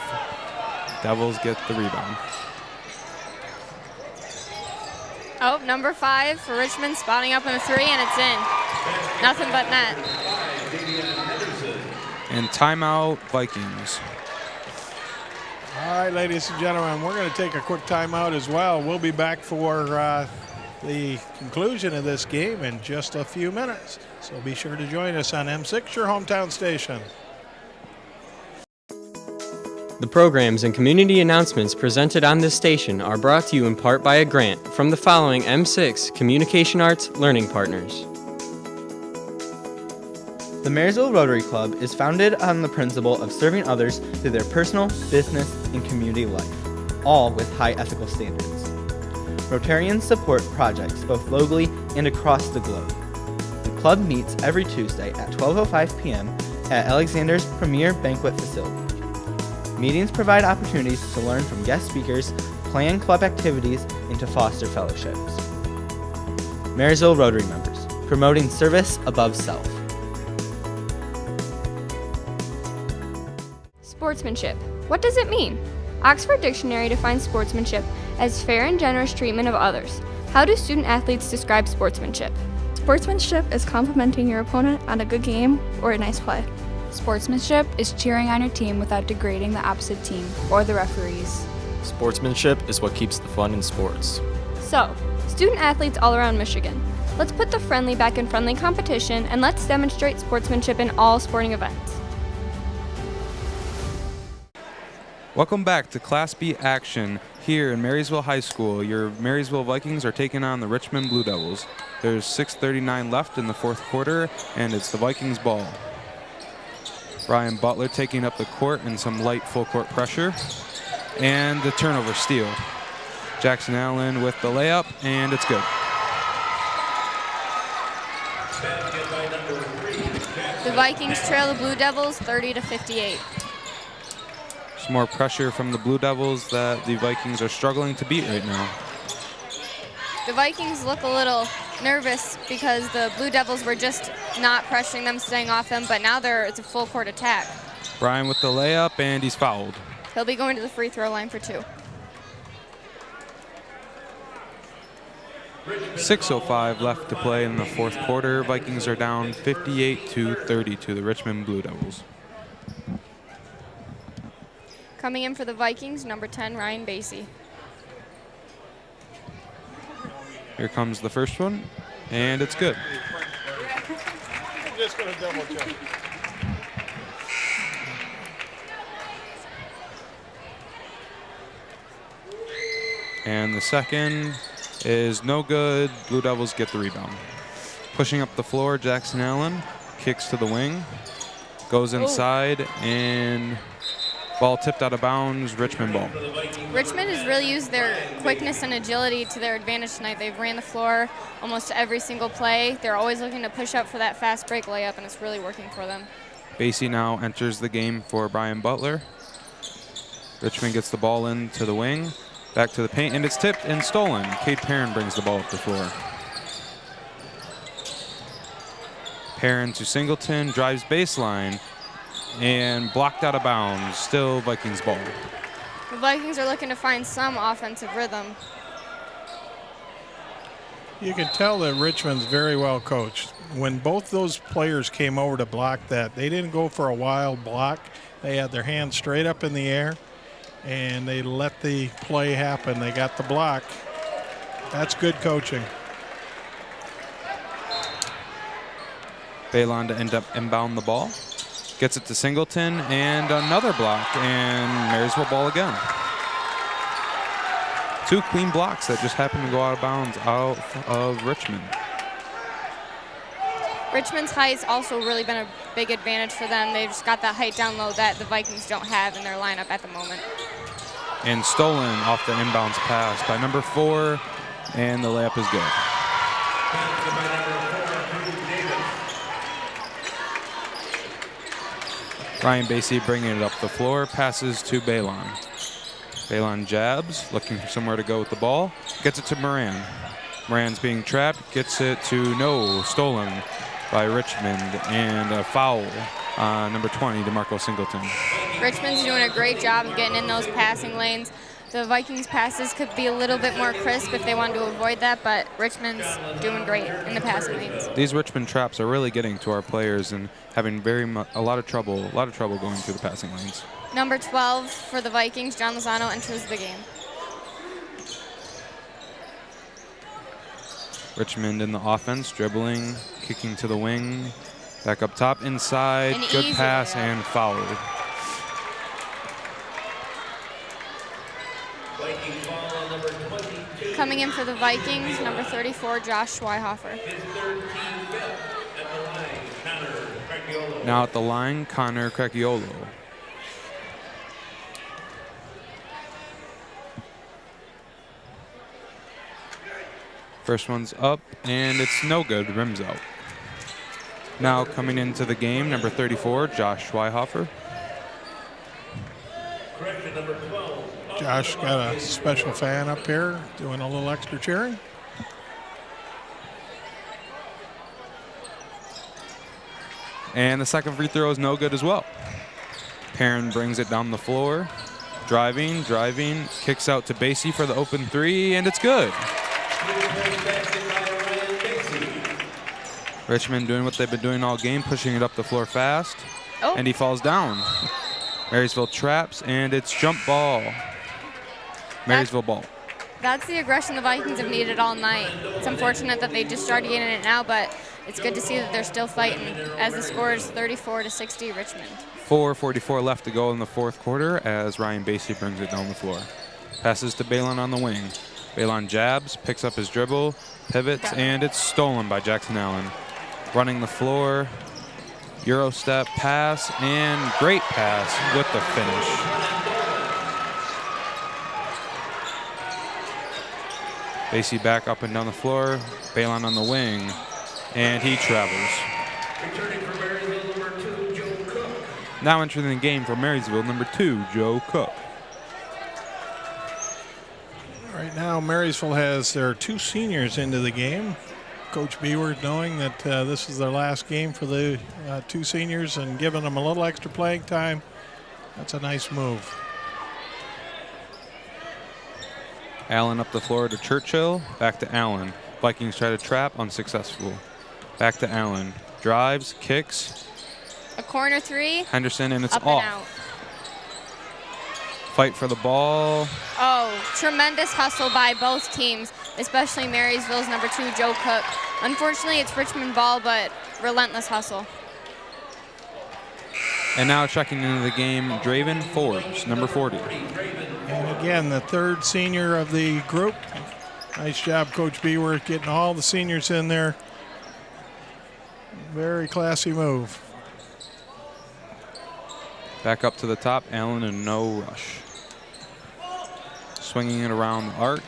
Devils get the rebound. Oh, number 5 for Richmond, spotting up on a 3, and it's in. Nothing but net. And timeout, Vikings. All right, ladies and gentlemen, we're going to take a quick timeout as well. We'll be back for the conclusion of this game in just a few minutes. So be sure to join us on M6, your hometown station. The programs and community announcements presented on this station are brought to you in part by a grant from the following M6 Communication Arts Learning Partners. The Marysville Rotary Club is founded on the principle of serving others through their personal, business, and community life, all with high ethical standards. Rotarians support projects both locally and across the globe. The club meets every Tuesday at 12:05 p.m. at Alexander's Premier Banquet Facility. Meetings provide opportunities to learn from guest speakers, plan club activities, and to foster fellowships. Marysville Rotary members, promoting service above self. Sportsmanship. What does it mean? Oxford Dictionary defines sportsmanship as fair and generous treatment of others. How do student athletes describe sportsmanship? Sportsmanship is complimenting your opponent on a good game or a nice play. Sportsmanship is cheering on your team without degrading the opposite team or the referees. Sportsmanship is what keeps the fun in sports. So, student athletes all around Michigan, let's put the friendly back in friendly competition and let's demonstrate sportsmanship in all sporting events. Welcome back to Class B action here in Marysville High School. Your Marysville Vikings are taking on the Richmond Blue Devils. There's 6:39 left in the fourth quarter, and it's the Vikings ball. Brian Butler taking up the court in some light full court pressure, and the turnover steal. Jackson Allen with the layup, and it's good. The Vikings trail the Blue Devils 30-58. Some more pressure from the Blue Devils that the Vikings are struggling to beat right now. The Vikings look a little nervous because the Blue Devils were just not pressuring them, staying off them, but now it's a full court attack. Brian with the layup, and he's fouled. He'll be going to the free throw line for 2. 6:05 left to play in the fourth quarter. Vikings are down 58-30 to the Richmond Blue Devils. Coming in for the Vikings, number 10, Ryan Bassy. Here comes the first one, and it's good. I'm just going to double check. And the second is no good. Blue Devils get the rebound. Pushing up the floor, Jackson Allen kicks to the wing, goes inside, and ball tipped out of bounds, Richmond ball. Richmond has really used their quickness and agility to their advantage tonight. They've ran the floor almost every single play. They're always looking to push up for that fast break layup, and it's really working for them. Bassy now enters the game for Brian Butler. Richmond gets the ball into the wing, back to the paint, and it's tipped and stolen. Cade Perrin brings the ball up the floor. Perrin to Singleton, drives baseline, and blocked out of bounds. Still Vikings ball. The Vikings are looking to find some offensive rhythm. You can tell that Richmond's very well coached. When both those players came over to block that, they didn't go for a wild block. They had their hands straight up in the air, and they let the play happen. They got the block. That's good coaching. Balon to end up inbound the ball. Gets it to Singleton, and another block, and Marysville ball again. 2 clean blocks that just happened to go out of bounds out of Richmond. Richmond's height's also really been a big advantage for them. They've just got that height down low that the Vikings don't have in their lineup at the moment. And stolen off the inbounds pass by number 4, and the layup is good. Ryan Bassy bringing it up the floor, passes to Balon. Balon jabs, looking for somewhere to go with the ball. Gets it to Moran. Moran's being trapped, gets it to stolen by Richmond, and a foul on number 20, DeMarco Singleton. Richmond's doing a great job of getting in those passing lanes. the Vikings passes could be a little bit more crisp if they wanted to avoid that, but Richmond's doing great in the passing lanes. These Richmond traps are really getting to our players and having a lot of trouble going through the passing lanes. Number 12 for the Vikings, John Lozano, enters the game. Richmond in the offense, dribbling, kicking to the wing, back up top, inside, good pass, and fouled. Coming in for the Vikings, number 34, Josh Schweiger. Now at the line, Connor Crecchiolo. First one's up, and it's no good, rims out. Now coming into the game, number 34, Josh Schweiger. Josh got a special fan up here doing a little extra cheering. And the second free throw is no good as well. Perrin brings it down the floor. Driving, kicks out to Bassy for the open three, and it's good. Richmond doing what they've been doing all game, pushing it up the floor fast. Oh. And he falls down. Marysville traps, and it's jump ball. Marysville ball. That's the aggression the Vikings have needed all night. It's unfortunate that they just started getting it now, but it's good to see that they're still fighting as the score is 34-60 Richmond. 4:44 left to go in the fourth quarter as Ryan Bassy brings it down the floor. Passes to Balon on the wing. Balon jabs, picks up his dribble, pivots, and it's stolen by Jackson Allen. Running the floor, Euro step, pass, and great pass with the finish. Bassy back up and down the floor, Balon on the wing, and he travels. Now entering the game for Marysville, number 2, Joe Cook. Right now, Marysville has their 2 seniors into the game. Coach Beward, knowing that this is their last game for the 2 seniors and giving them a little extra playing time, that's a nice move. Allen up the floor to Churchill, back to Allen. Vikings try to trap, unsuccessful. Back to Allen. Drives, kicks. A corner three. Henderson, and it's up off. And out. Fight for the ball. Oh, tremendous hustle by both teams, especially Marysville's number 2, Joe Cook. Unfortunately, it's Richmond ball, but relentless hustle. And now checking into the game, Draven Forbes, number 40. And again, the 3rd senior of the group. Nice job, Coach Beward, getting all the seniors in there. Very classy move. Back up to the top, Allen, and no rush. Swinging it around the arc.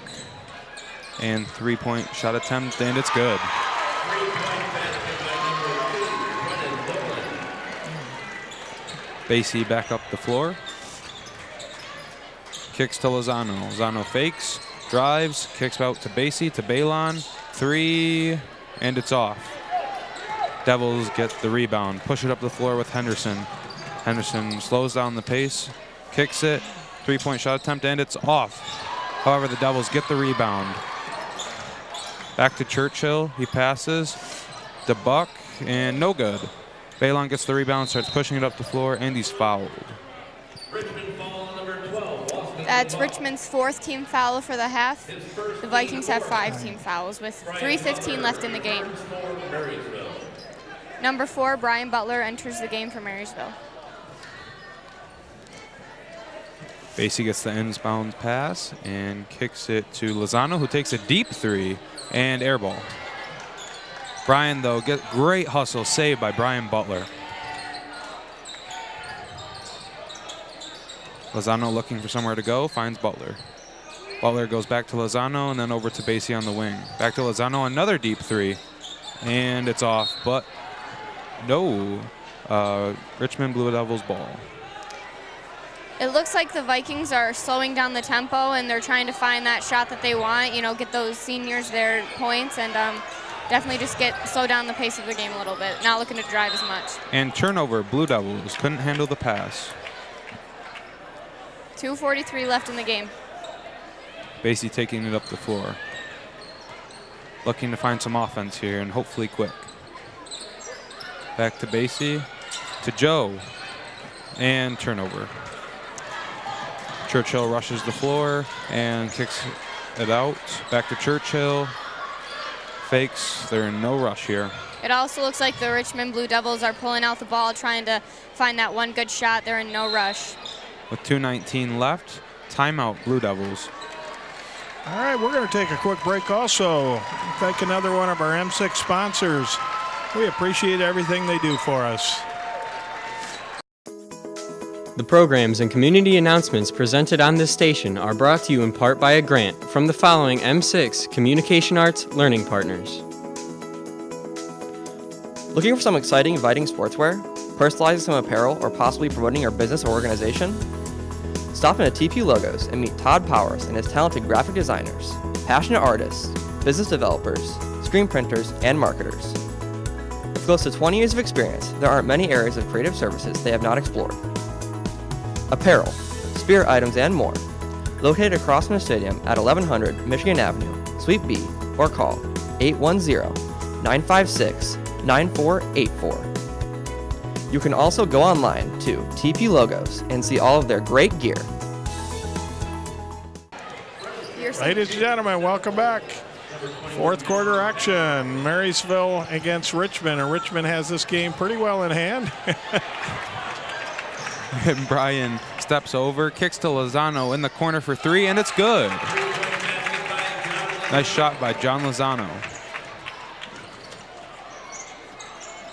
And 3-point shot attempt, and it's good. Bassy back up the floor. Kicks to Lozano. Lozano fakes, drives, kicks out to Bassy, to Balon. 3, and it's off. Devils get the rebound. Push it up the floor with Henderson. Henderson slows down the pace, kicks it, 3-point shot attempt, and it's off. However, the Devils get the rebound. Back to Churchill, he passes, to Buck, and no good. Balon gets the rebound, starts pushing it up the floor, and he's fouled. That's Richmond's 4th team foul for the half. The Vikings have 5 team fouls with 3:15 left in the game. Number 4, Brian Butler, enters the game for Marysville. Bassy gets the inbound pass and kicks it to Lozano, who takes a deep 3 and air ball. Brian, though, great hustle, saved by Brian Butler. Lozano looking for somewhere to go, finds Butler. Butler goes back to Lozano and then over to Bassy on the wing. Back to Lozano, another deep 3, and it's off, but no, Richmond Blue Devils ball. It looks like the Vikings are slowing down the tempo and they're trying to find that shot that they want, get those seniors their points and definitely just slow down the pace of the game a little bit, not looking to drive as much. And turnover, Blue Devils couldn't handle the pass. 2:43 left in the game. Bassy taking it up the floor. Looking to find some offense here, and hopefully quick. Back to Bassy, to Joe, and turnover. Churchill rushes the floor and kicks it out. Back to Churchill. Fakes. They're in no rush here. It also looks like the Richmond Blue Devils are pulling out the ball, trying to find that one good shot. They're in no rush. With 2:19 left, timeout Blue Devils. All right, we're going to take a quick break also. Thank another one of our M6 sponsors. We appreciate everything they do for us. The programs and community announcements presented on this station are brought to you in part by a grant from the following M6 Communication Arts Learning Partners. Looking for some exciting, inviting sportswear? Personalizing some apparel, or possibly promoting your business or organization? Stop in at TP Logos and meet Todd Powers and his talented graphic designers, passionate artists, business developers, screen printers, and marketers. With close to 20 years of experience, there aren't many areas of creative services they have not explored. Apparel, spirit items, and more. Located across from the stadium at 1100 Michigan Avenue, Suite B, or call 810-956-9484. You can also go online to TP Logos and see all of their great gear. Ladies and gentlemen, welcome back. Fourth quarter action, Marysville against Richmond, and Richmond has this game pretty well in hand. And Brian steps over, kicks to Lozano in the corner for three, and it's good. Nice shot by John Lozano.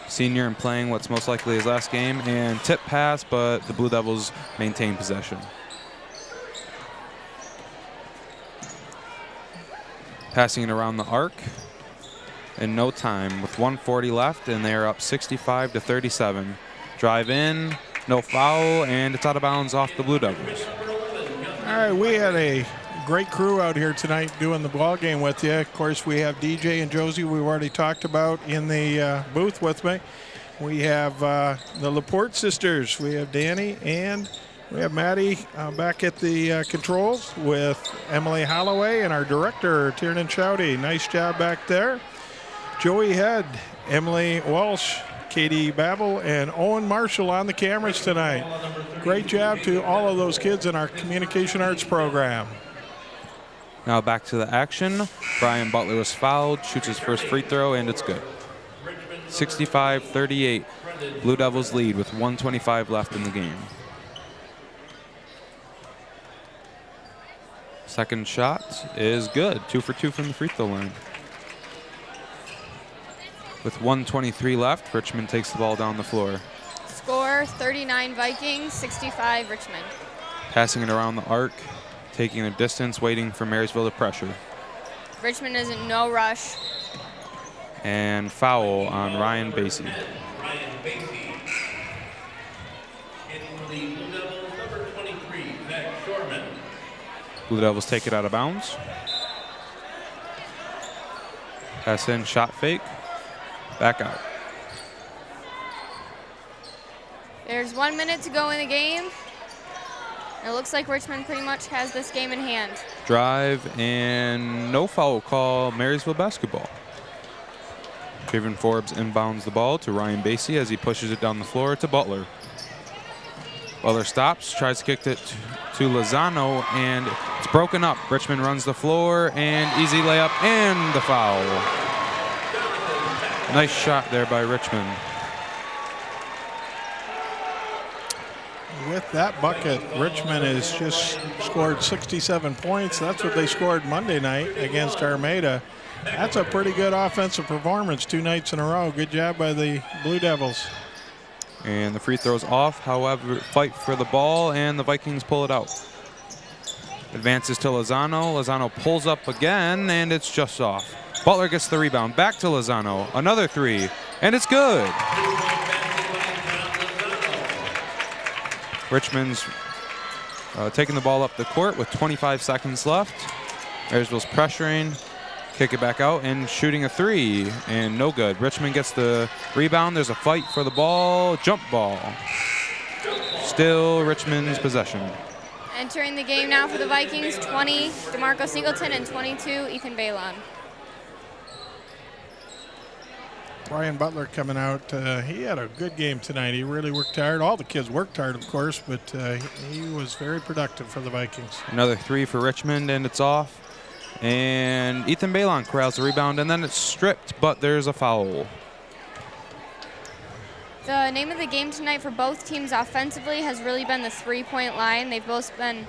Senior and playing what's most likely his last game, and tip pass, but the Blue Devils maintain possession. Passing it around the arc in no time with 1:40 left, and they're up 65-37. Drive in, no foul, and it's out of bounds off the Blue Devils. All right, we had a great crew out here tonight doing the ball game with you. Of course, we have DJ and Josie we've already talked about in the booth with me. We have the Laporte sisters. We have Danny and we have Maddie back at the controls with Emily Holloway and our director, Tiernan Chowdy. Nice job back there. Joey Head, Emily Walsh, Katie Babel, and Owen Marshall on the cameras tonight. Great job to all of those kids in our Communication Arts program. Now back to the action. Brian Butler was fouled, shoots his first free throw, and it's good. 65-38. Blue Devils lead with 1:25 left in the game. Second shot is good. 2 for 2 from the free throw line. With 1:23 left, Richmond takes the ball down the floor. Score 39 Vikings, 65 Richmond. Passing it around the arc, taking a distance, waiting for Marysville to pressure. Richmond is in no rush. And foul on Ryan Bassy. Ryan Bassy. Hitting the Blue Devils, number 23, Zach Shorman. Blue Devils take it out of bounds. Pass in, shot fake. Back out. There's 1 minute to go in the game. It looks like Richmond pretty much has this game in hand. Drive and no foul call, Marysville basketball. Javen Forbes inbounds the ball to Ryan Bassy as he pushes it down the floor to Butler. Butler stops, tries to kick it to Lozano, and it's broken up. Richmond runs the floor, and easy layup and the foul. Nice shot there by Richmond. With that bucket, Richmond has just scored 67 points. That's what they scored Monday night against Armada. That's a pretty good offensive performance 2 nights in a row. Good job by the Blue Devils. And the free throw's off, however, fight for the ball, and the Vikings pull it out. Advances to Lozano. Lozano pulls up again, and it's just off. Butler gets the rebound. Back to Lozano. Another three, and it's good. Richmond's taking the ball up the court with 25 seconds left. Marysville's pressuring. Kick it back out and shooting a three, and no good. Richmond gets the rebound. There's a fight for the ball. Jump ball. Still Richmond's possession. Entering the game now for the Vikings, 20, DeMarco Singleton, and 22, Ethan Balon. Brian Butler coming out. He had a good game tonight. He really worked hard. All the kids worked hard, of course, but he was very productive for the Vikings. Another 3 for Richmond, and it's off. And Ethan Balon corrals the rebound, and then it's stripped, but there's a foul. The name of the game tonight for both teams offensively has really been the three-point line. They've both been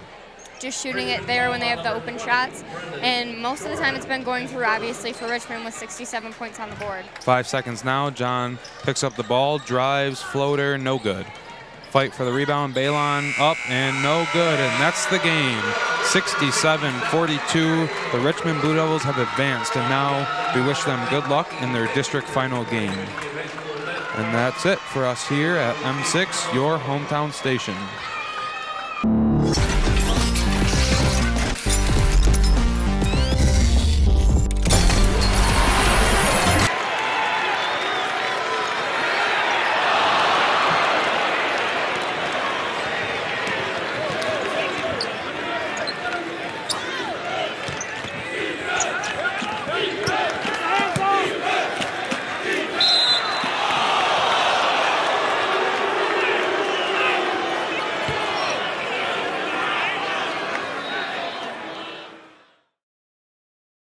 just shooting it there when they have the open shots. And most of the time it's been going through, obviously, for Richmond with 67 points on the board. 5 seconds now. John picks up the ball, drives, floater, no good. Fight for the rebound. Balon up and no good. And that's the game. 67-42. The Richmond Blue Devils have advanced, and now we wish them good luck in their district final game. And that's it for us here at M6, your hometown station.